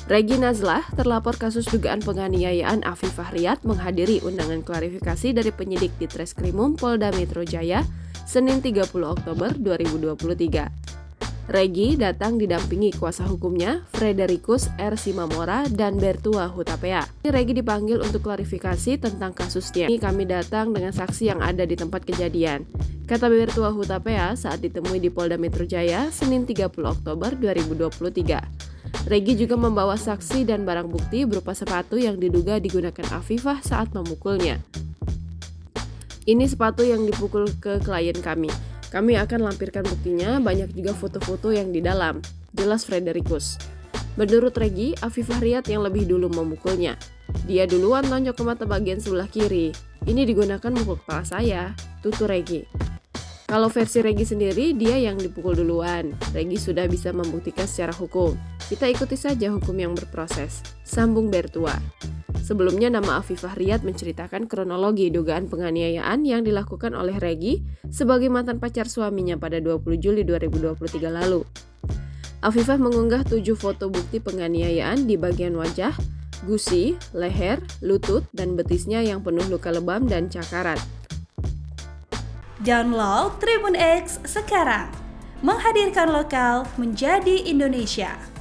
Regi Nazlah, terlapor kasus dugaan penganiayaan Afifah Riyad, menghadiri undangan klarifikasi dari penyidik di Treskrimum Polda Metro Jaya, Senin 30 Oktober 2023. Regi datang didampingi kuasa hukumnya, Fredericus R. Simamora dan Bertua Hutapea. Regi dipanggil untuk klarifikasi tentang kasusnya. Kami datang dengan saksi yang ada di tempat kejadian, kata Bertua Hutapea saat ditemui di Polda Metro Jaya, Senin 30 Oktober 2023. Regi juga membawa saksi dan barang bukti berupa sepatu yang diduga digunakan Afifah saat memukulnya. Ini sepatu yang dipukul ke klien kami. Kami akan lampirkan buktinya, banyak juga foto-foto yang di dalam, jelas Fredericus. Menurut Regi, Afifah Riyad yang lebih dulu memukulnya. Dia duluan tonjok ke mata bagian sebelah kiri. Ini digunakan mukul kepala saya, tutur Regi. Kalau versi Regi sendiri, dia yang dipukul duluan. Regi sudah bisa membuktikan secara hukum. Kita ikuti saja hukum yang berproses, sambung Bertua. Sebelumnya nama Afifah Riyad menceritakan kronologi dugaan penganiayaan yang dilakukan oleh Regi sebagai mantan pacar suaminya pada 20 Juli 2023 lalu. Afifah mengunggah 7 foto bukti penganiayaan di bagian wajah, gusi, leher, lutut, dan betisnya yang penuh luka lebam dan cakarat. Download Tribun X sekarang, menghadirkan lokal menjadi Indonesia.